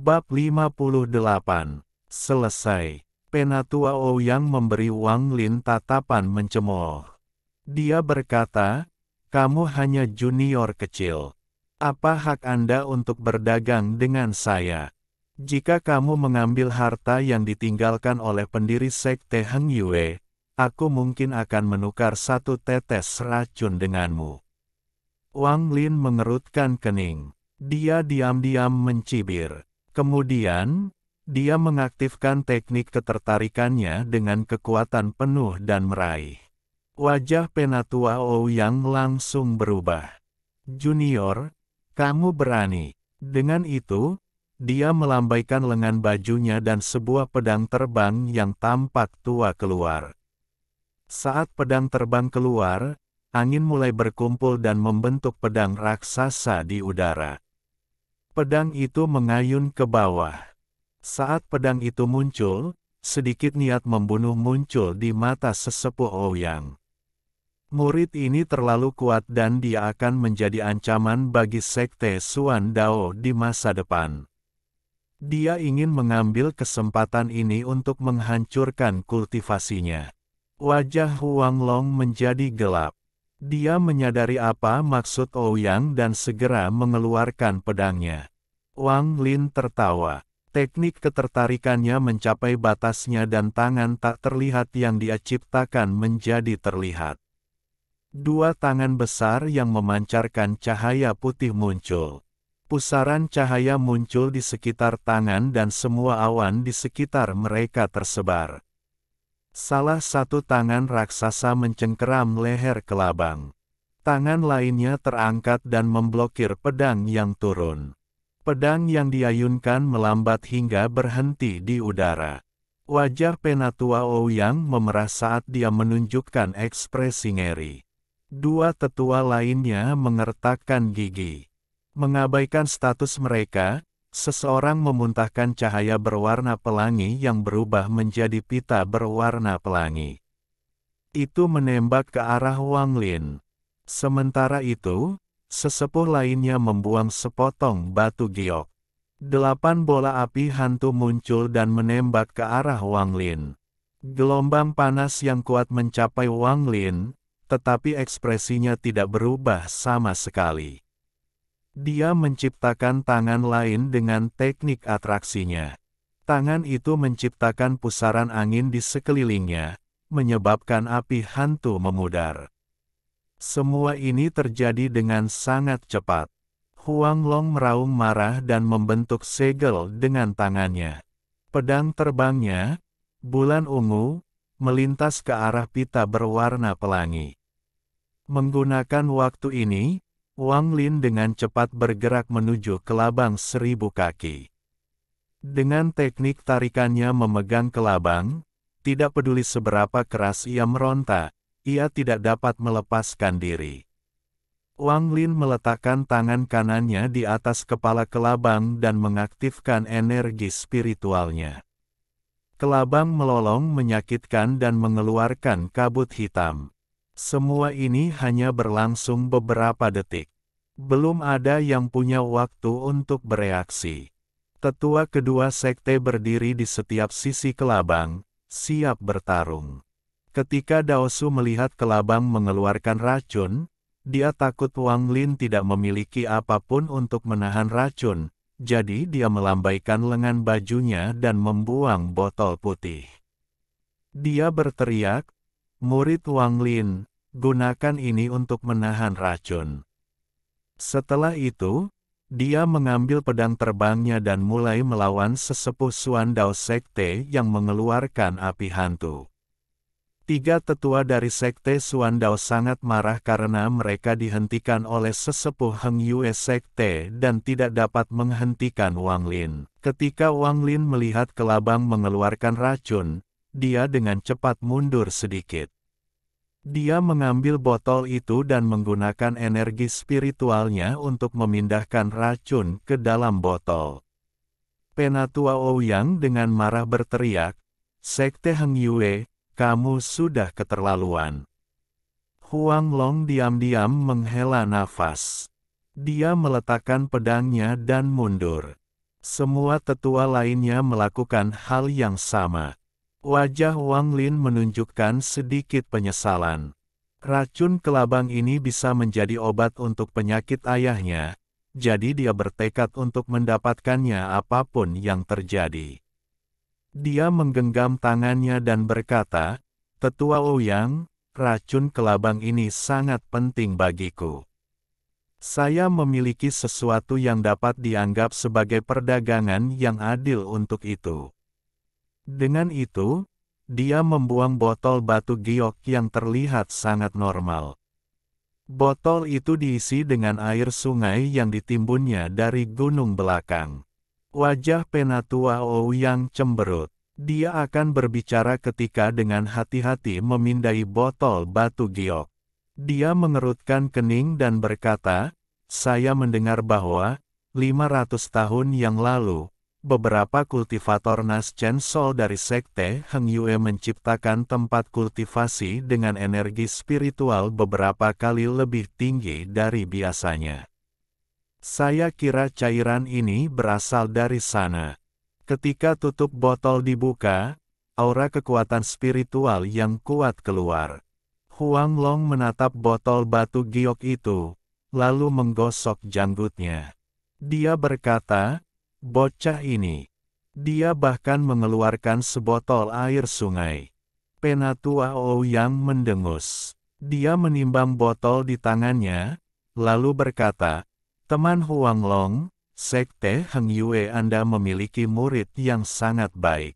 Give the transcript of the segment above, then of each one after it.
Bab 58. Selesai. Penatua Ouyang memberi Wang Lin tatapan mencemooh. Dia berkata, "Kamu hanya junior kecil. Apa hak Anda untuk berdagang dengan saya? Jika kamu mengambil harta yang ditinggalkan oleh pendiri sekte Heng Yue, aku mungkin akan menukar 1 tetes racun denganmu." Wang Lin mengerutkan kening. Dia diam-diam mencibir. Kemudian, dia mengaktifkan teknik ketertarikannya dengan kekuatan penuh dan meraih. Wajah Penatua Ouyang langsung berubah. "Junior, kamu berani." Dengan itu, dia melambaikan lengan bajunya dan sebuah pedang terbang yang tampak tua keluar. Saat pedang terbang keluar, angin mulai berkumpul dan membentuk pedang raksasa di udara. Pedang itu mengayun ke bawah. Saat pedang itu muncul, sedikit niat membunuh muncul di mata sesepuh Ouyang. Murid ini terlalu kuat dan dia akan menjadi ancaman bagi sekte Xuan Dao di masa depan. Dia ingin mengambil kesempatan ini untuk menghancurkan kultivasinya. Wajah Huang Long menjadi gelap. Dia menyadari apa maksud Ouyang dan segera mengeluarkan pedangnya. Wang Lin tertawa. Teknik ketertarikannya mencapai batasnya dan tangan tak terlihat yang dia ciptakan menjadi terlihat. 2 tangan besar yang memancarkan cahaya putih muncul. Pusaran cahaya muncul di sekitar tangan dan semua awan di sekitar mereka tersebar. Salah satu tangan raksasa mencengkeram leher kelabang. Tangan lainnya terangkat dan memblokir pedang yang turun. Pedang yang diayunkan melambat hingga berhenti di udara. Wajah Penatua Ouyang memerah saat dia menunjukkan ekspresi ngeri. 2 tetua lainnya mengertakkan gigi. Mengabaikan status mereka, seseorang memuntahkan cahaya berwarna pelangi yang berubah menjadi pita berwarna pelangi. Itu menembak ke arah Wang Lin. Sementara itu, sesepuh lainnya membuang sepotong batu giok. 8 bola api hantu muncul dan menembak ke arah Wang Lin. Gelombang panas yang kuat mencapai Wang Lin, tetapi ekspresinya tidak berubah sama sekali. Dia menciptakan tangan lain dengan teknik atraksinya. Tangan itu menciptakan pusaran angin di sekelilingnya, menyebabkan api hantu memudar. Semua ini terjadi dengan sangat cepat. Huang Long meraung marah dan membentuk segel dengan tangannya. Pedang terbangnya, bulan ungu, melintas ke arah pita berwarna pelangi. Menggunakan waktu ini, Wang Lin dengan cepat bergerak menuju kelabang 1000 kaki. Dengan teknik tarikannya memegang kelabang, tidak peduli seberapa keras ia meronta, ia tidak dapat melepaskan diri. Wang Lin meletakkan tangan kanannya di atas kepala kelabang dan mengaktifkan energi spiritualnya. Kelabang melolong menyakitkan dan mengeluarkan kabut hitam. Semua ini hanya berlangsung beberapa detik. Belum ada yang punya waktu untuk bereaksi. Tetua kedua sekte berdiri di setiap sisi kelabang, siap bertarung. Ketika Daosu melihat kelabang mengeluarkan racun, dia takut Wang Lin tidak memiliki apapun untuk menahan racun, jadi dia melambaikan lengan bajunya dan membuang botol putih. Dia berteriak, "Murid Wang Lin, gunakan ini untuk menahan racun." Setelah itu, dia mengambil pedang terbangnya dan mulai melawan sesepuh Xuan Dao Sekte yang mengeluarkan api hantu. 3 tetua dari Sekte Xuan Dao sangat marah karena mereka dihentikan oleh sesepuh Heng Yue Sekte dan tidak dapat menghentikan Wang Lin. Ketika Wang Lin melihat kelabang mengeluarkan racun, dia dengan cepat mundur sedikit. Dia mengambil botol itu dan menggunakan energi spiritualnya untuk memindahkan racun ke dalam botol. Penatua Ouyang dengan marah berteriak, "Sekte Heng Yue, kamu sudah keterlaluan." Huang Long diam-diam menghela nafas. Dia meletakkan pedangnya dan mundur. Semua tetua lainnya melakukan hal yang sama. Wajah Wang Lin menunjukkan sedikit penyesalan. Racun kelabang ini bisa menjadi obat untuk penyakit ayahnya, jadi dia bertekad untuk mendapatkannya apapun yang terjadi. Dia menggenggam tangannya dan berkata, "Tetua Ouyang, racun kelabang ini sangat penting bagiku. Saya memiliki sesuatu yang dapat dianggap sebagai perdagangan yang adil untuk itu." Dengan itu, dia membuang botol batu giok yang terlihat sangat normal. Botol itu diisi dengan air sungai yang ditimbunnya dari gunung belakang. Wajah Penatua Ouyang cemberut. Dia akan berbicara ketika dengan hati-hati memindai botol batu giok. Dia mengerutkan kening dan berkata, "Saya mendengar bahwa, 500 tahun yang lalu, beberapa kultivator Naschen Sol dari Sekte Heng Yue menciptakan tempat kultivasi dengan energi spiritual beberapa kali lebih tinggi dari biasanya. Saya kira cairan ini berasal dari sana." Ketika tutup botol dibuka, aura kekuatan spiritual yang kuat keluar. Huang Long menatap botol batu giok itu, lalu menggosok janggutnya. Dia berkata, "Bocah ini." Dia bahkan mengeluarkan sebotol air sungai. Penatua Ouyang mendengus. Dia menimbang botol di tangannya, lalu berkata, "Teman Huang Long, Sekte Heng Yue Anda memiliki murid yang sangat baik.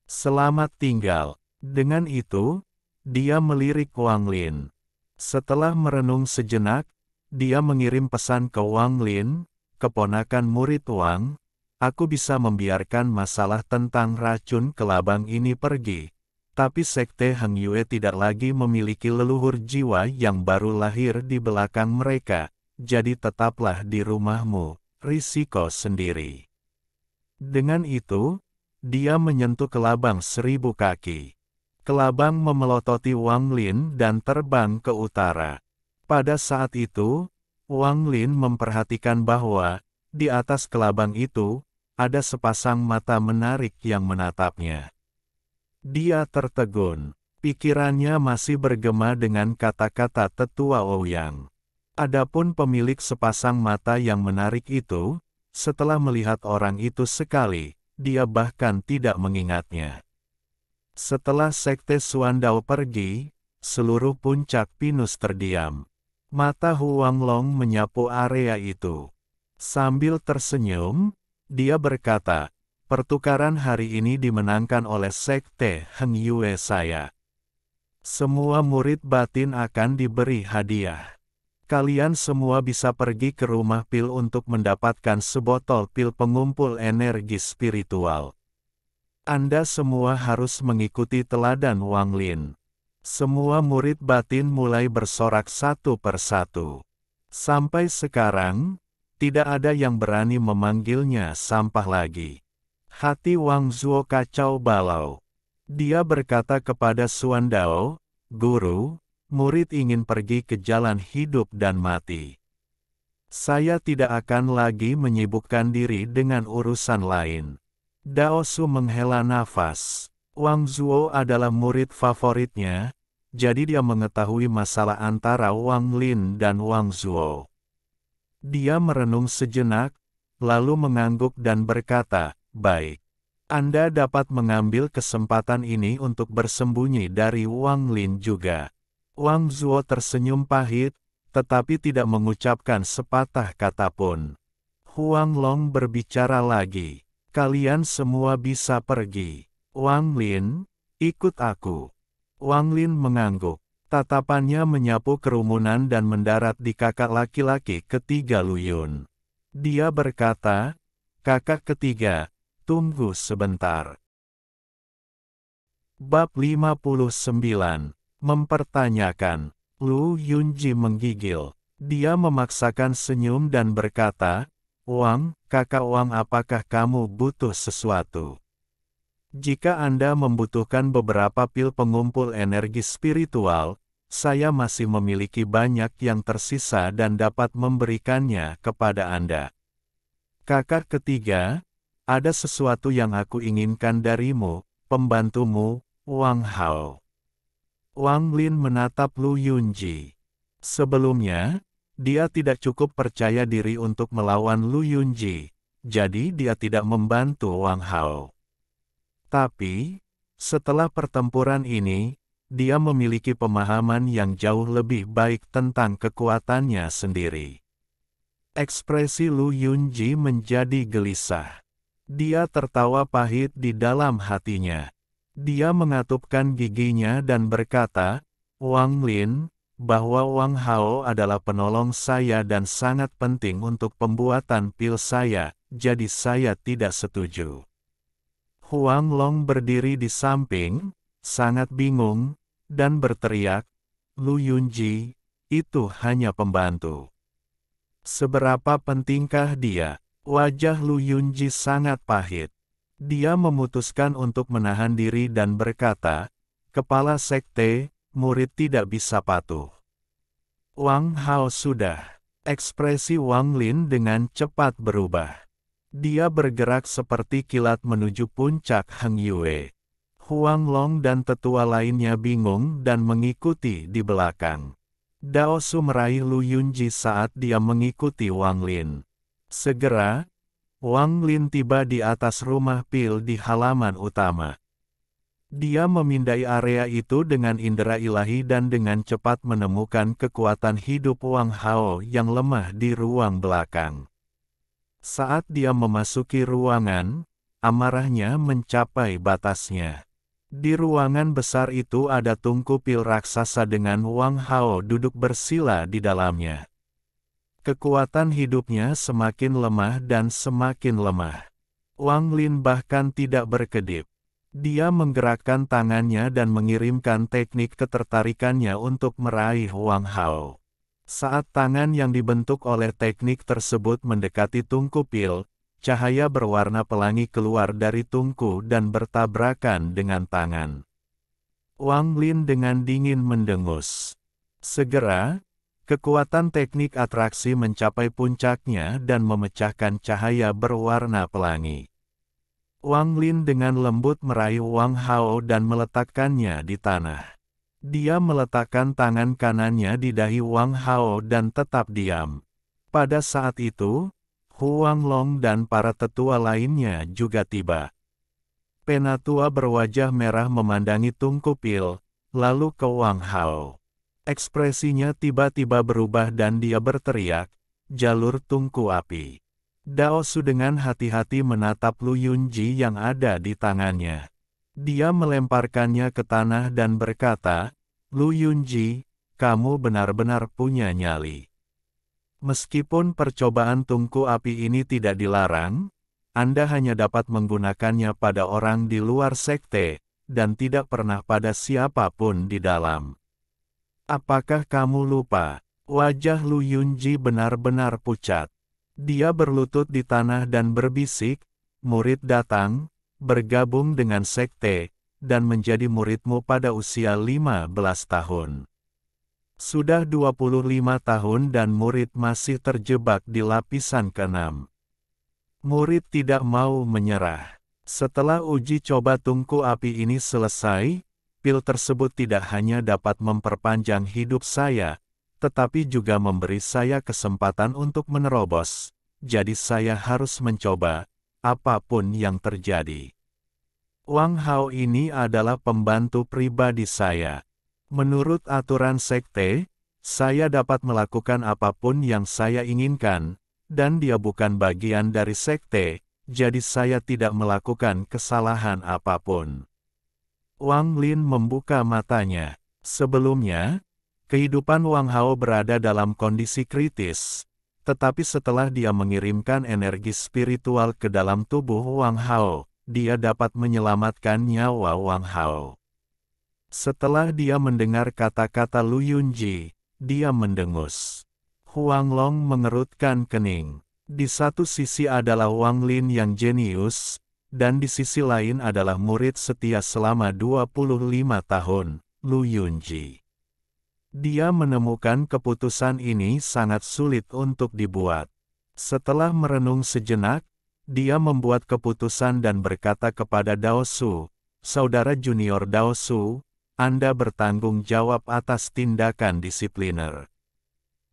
Selamat tinggal." Dengan itu, dia melirik Wang Lin. Setelah merenung sejenak, dia mengirim pesan ke Wang Lin, "Keponakan murid Wang, aku bisa membiarkan masalah tentang racun kelabang ini pergi. Tapi Sekte Heng Yue tidak lagi memiliki leluhur jiwa yang baru lahir di belakang mereka, jadi tetaplah di rumahmu. Risiko sendiri." Dengan itu, dia menyentuh kelabang 1000 kaki. Kelabang memelototi Wang Lin dan terbang ke utara. Pada saat itu, Wang Lin memperhatikan bahwa, di atas kelabang itu, ada sepasang mata menarik yang menatapnya. Dia tertegun. Pikirannya masih bergema dengan kata-kata Tetua Ouyang. Adapun pemilik sepasang mata yang menarik itu, setelah melihat orang itu sekali, dia bahkan tidak mengingatnya. Setelah Sekte Suandao pergi, seluruh puncak pinus terdiam. Mata Huang Long menyapu area itu. Sambil tersenyum, dia berkata, "Pertukaran hari ini dimenangkan oleh Sekte Heng Yue saya. Semua murid batin akan diberi hadiah. Kalian semua bisa pergi ke rumah pil untuk mendapatkan sebotol pil pengumpul energi spiritual. Anda semua harus mengikuti teladan Wang Lin." Semua murid batin mulai bersorak satu persatu. Sampai sekarang, tidak ada yang berani memanggilnya sampah lagi. Hati Wang Zuo kacau balau. Dia berkata kepada Suandao, "Guru, murid ingin pergi ke jalan hidup dan mati. Saya tidak akan lagi menyibukkan diri dengan urusan lain." Dao Su menghela nafas. Wang Zuo adalah murid favoritnya, jadi dia mengetahui masalah antara Wang Lin dan Wang Zuo. Dia merenung sejenak, lalu mengangguk dan berkata, "Baik. Anda dapat mengambil kesempatan ini untuk bersembunyi dari Wang Lin juga." Wang Zuo tersenyum pahit, tetapi tidak mengucapkan sepatah kata pun. Huang Long berbicara lagi. "Kalian semua bisa pergi. Wang Lin, ikut aku." Wang Lin mengangguk. Tatapannya menyapu kerumunan dan mendarat di kakak laki-laki ketiga Luyun. Dia berkata, "Kakak ketiga, tunggu sebentar." Bab 59. Mempertanyakan. Lu Yunji menggigil. Dia memaksakan senyum dan berkata, "Wang, kakak Wang, apakah kamu butuh sesuatu? Jika Anda membutuhkan beberapa pil pengumpul energi spiritual, saya masih memiliki banyak yang tersisa dan dapat memberikannya kepada Anda." Kakak ketiga, ada sesuatu yang aku inginkan darimu, pembantumu, Wang Hao. Wang Lin menatap Lu Yunji. Sebelumnya, dia tidak cukup percaya diri untuk melawan Lu Yunji, jadi dia tidak membantu Wang Hao. Tapi, setelah pertempuran ini, dia memiliki pemahaman yang jauh lebih baik tentang kekuatannya sendiri. Ekspresi Lu Yunji menjadi gelisah. Dia tertawa pahit di dalam hatinya. Dia mengatupkan giginya dan berkata, Wang Lin, bahwa Wang Hao adalah penolong saya dan sangat penting untuk pembuatan pil saya, jadi saya tidak setuju. Huang Long berdiri di samping, sangat bingung, dan berteriak, Lu Yunji, itu hanya pembantu. Seberapa pentingkah dia? Wajah Lu Yunji sangat pahit. Dia memutuskan untuk menahan diri dan berkata, Kepala sekte, murid tidak bisa patuh. Wang Hao sudah. Ekspresi Wang Lin dengan cepat berubah. Dia bergerak seperti kilat menuju puncak Heng Yue. Huang Long dan tetua lainnya bingung dan mengikuti di belakang. Dao Su meraih Lu Yunji saat dia mengikuti Wang Lin. Segera, Wang Lin tiba di atas rumah pil di halaman utama. Dia memindai area itu dengan indera ilahi dan dengan cepat menemukan kekuatan hidup Wang Hao yang lemah di ruang belakang. Saat dia memasuki ruangan, amarahnya mencapai batasnya. Di ruangan besar itu ada tungku pil raksasa dengan Wang Hao duduk bersila di dalamnya. Kekuatan hidupnya semakin lemah dan semakin lemah. Wang Lin bahkan tidak berkedip. Dia menggerakkan tangannya dan mengirimkan teknik ketertarikannya untuk meraih Wang Hao. Saat tangan yang dibentuk oleh teknik tersebut mendekati tungku pil, cahaya berwarna pelangi keluar dari tungku dan bertabrakan dengan tangan. Wang Lin dengan dingin mendengus. Segera, kekuatan teknik atraksi mencapai puncaknya dan memecahkan cahaya berwarna pelangi. Wang Lin dengan lembut meraih Wang Hao dan meletakkannya di tanah. Dia meletakkan tangan kanannya di dahi Wang Hao dan tetap diam. Pada saat itu, Huang Long dan para tetua lainnya juga tiba. Penatua berwajah merah memandangi tungku pil, lalu ke Wang Hao. Ekspresinya tiba-tiba berubah dan dia berteriak, jalur tungku api. Dao Su dengan hati-hati menatap Lu Yunji yang ada di tangannya. Dia melemparkannya ke tanah dan berkata, Lu Yunji, kamu benar-benar punya nyali. Meskipun percobaan tungku api ini tidak dilarang, Anda hanya dapat menggunakannya pada orang di luar sekte, dan tidak pernah pada siapapun di dalam. Apakah kamu lupa? Wajah Lu Yunji benar-benar pucat. Dia berlutut di tanah dan berbisik, murid datang, bergabung dengan sekte, dan menjadi muridmu pada usia 15 tahun. Sudah 25 tahun dan murid masih terjebak di lapisan ke-6. Murid tidak mau menyerah. Setelah uji coba tungku api ini selesai, pil tersebut tidak hanya dapat memperpanjang hidup saya, tetapi juga memberi saya kesempatan untuk menerobos. Jadi saya harus mencoba, apapun yang terjadi. Wang Hao ini adalah pembantu pribadi saya. Menurut aturan sekte, saya dapat melakukan apapun yang saya inginkan, dan dia bukan bagian dari sekte, jadi saya tidak melakukan kesalahan apapun. Wang Lin membuka matanya. Sebelumnya, kehidupan Wang Hao berada dalam kondisi kritis, tetapi setelah dia mengirimkan energi spiritual ke dalam tubuh Wang Hao, dia dapat menyelamatkan nyawa Wang Hao. Setelah dia mendengar kata-kata Lu Yunji, dia mendengus. Huang Long mengerutkan kening. Di satu sisi adalah Wang Lin yang jenius, dan di sisi lain adalah murid setia selama 25 tahun, Lu Yunji. Dia menemukan keputusan ini sangat sulit untuk dibuat. Setelah merenung sejenak, dia membuat keputusan dan berkata kepada Dao Su, "Saudara junior Dao Su, Anda bertanggung jawab atas tindakan disipliner.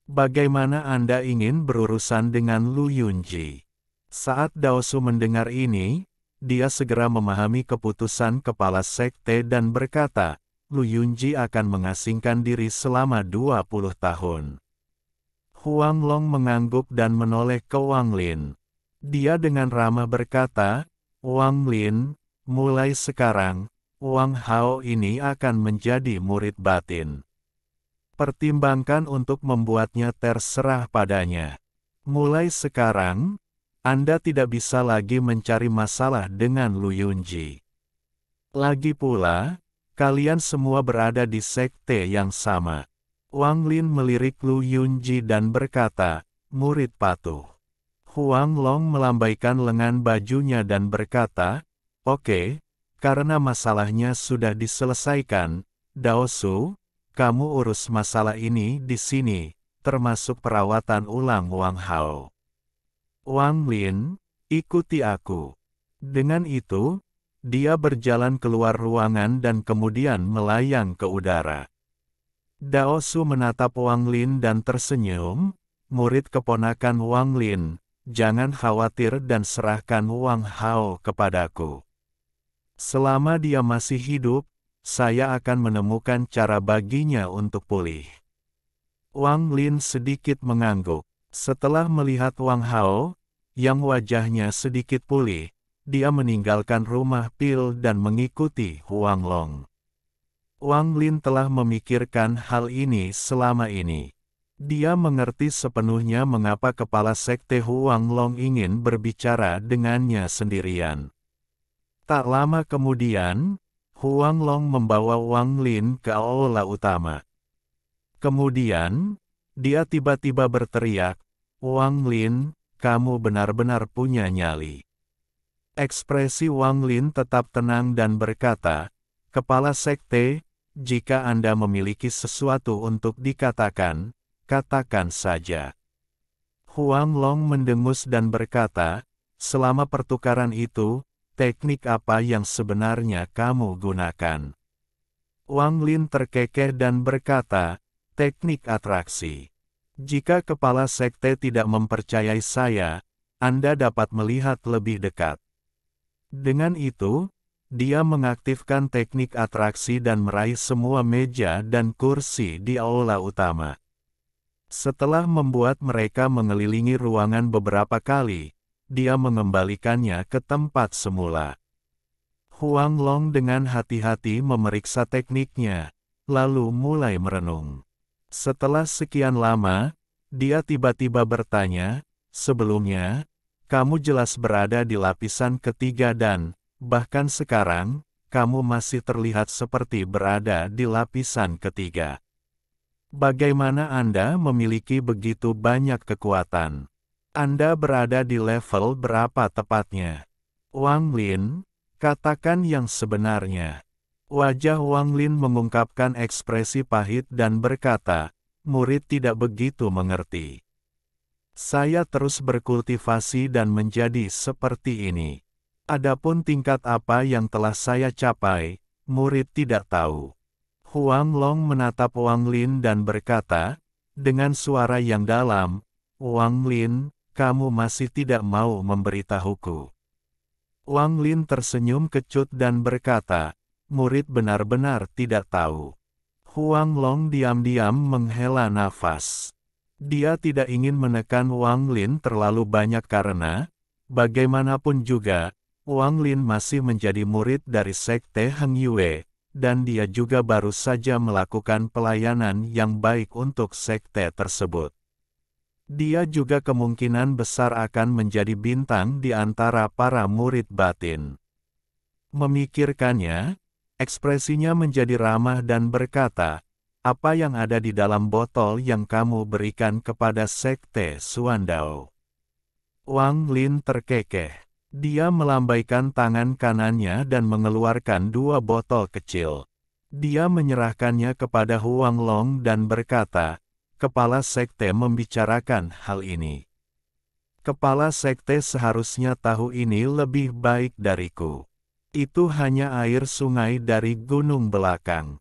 Bagaimana Anda ingin berurusan dengan Lu Yunji?" Saat Dao Su mendengar ini, dia segera memahami keputusan kepala sekte dan berkata, "Lu Yunji akan mengasingkan diri selama 20 tahun." Huang Long mengangguk dan menoleh ke Wang Lin. Dia dengan ramah berkata, "Wang Lin, mulai sekarang, Wang Hao ini akan menjadi murid batin. Pertimbangkan untuk membuatnya terserah padanya. Mulai sekarang, Anda tidak bisa lagi mencari masalah dengan Lu Yunji. Lagi pula, kalian semua berada di sekte yang sama." Wang Lin melirik Lu Yunji dan berkata, "Murid patuh." Huang Long melambaikan lengan bajunya dan berkata, "Oke, karena masalahnya sudah diselesaikan, Dao Su, kamu urus masalah ini di sini, termasuk perawatan ulang Wang Hao." "Wang Lin, ikuti aku." Dengan itu, dia berjalan keluar ruangan dan kemudian melayang ke udara. Dao Su menatap Wang Lin dan tersenyum, "Murid keponakan Wang Lin, jangan khawatir dan serahkan Wang Hao kepadaku. Selama dia masih hidup, saya akan menemukan cara baginya untuk pulih." Wang Lin sedikit mengangguk. Setelah melihat Wang Hao, yang wajahnya sedikit pulih, dia meninggalkan rumah pil dan mengikuti Huang Long. Wang Lin telah memikirkan hal ini selama ini. Dia mengerti sepenuhnya mengapa kepala sekte Huang Long ingin berbicara dengannya sendirian. Tak lama kemudian, Huang Long membawa Wang Lin ke aula utama. Kemudian, dia tiba-tiba berteriak, "Wang Lin, kamu benar-benar punya nyali." Ekspresi Wang Lin tetap tenang dan berkata, "Kepala sekte, jika Anda memiliki sesuatu untuk dikatakan, katakan saja." Huang Long mendengus dan berkata, "Selama pertukaran itu, teknik apa yang sebenarnya kamu gunakan?" Wang Lin terkekeh dan berkata, "Teknik atraksi. Jika kepala sekte tidak mempercayai saya, Anda dapat melihat lebih dekat." Dengan itu, dia mengaktifkan teknik atraksi dan meraih semua meja dan kursi di aula utama. Setelah membuat mereka mengelilingi ruangan beberapa kali, dia mengembalikannya ke tempat semula. Huang Long dengan hati-hati memeriksa tekniknya, lalu mulai merenung. Setelah sekian lama, dia tiba-tiba bertanya, "Sebelumnya, kamu jelas berada di lapisan ketiga dan, bahkan sekarang, kamu masih terlihat seperti berada di lapisan ketiga. Bagaimana Anda memiliki begitu banyak kekuatan? Anda berada di level berapa tepatnya?" "Wang Lin, katakan yang sebenarnya." Wajah Wang Lin mengungkapkan ekspresi pahit dan berkata, "Murid tidak begitu mengerti. Saya terus berkultivasi dan menjadi seperti ini. Adapun tingkat apa yang telah saya capai, murid tidak tahu." Huang Long menatap Wang Lin dan berkata, dengan suara yang dalam, "Wang Lin, kamu masih tidak mau memberitahuku." Wang Lin tersenyum kecut dan berkata, "Murid benar-benar tidak tahu." Huang Long diam-diam menghela nafas. Dia tidak ingin menekan Wang Lin terlalu banyak karena, bagaimanapun juga, Wang Lin masih menjadi murid dari sekte Heng Yue, dan dia juga baru saja melakukan pelayanan yang baik untuk sekte tersebut. Dia juga kemungkinan besar akan menjadi bintang di antara para murid batin. Memikirkannya, ekspresinya menjadi ramah dan berkata, "Apa yang ada di dalam botol yang kamu berikan kepada sekte Suandao?" Wang Lin terkekeh. Dia melambaikan tangan kanannya dan mengeluarkan 2 botol kecil. Dia menyerahkannya kepada Huang Long dan berkata, "Kepala sekte membicarakan hal ini." Kepala sekte seharusnya tahu ini lebih baik dariku. Itu hanya air sungai dari gunung belakang.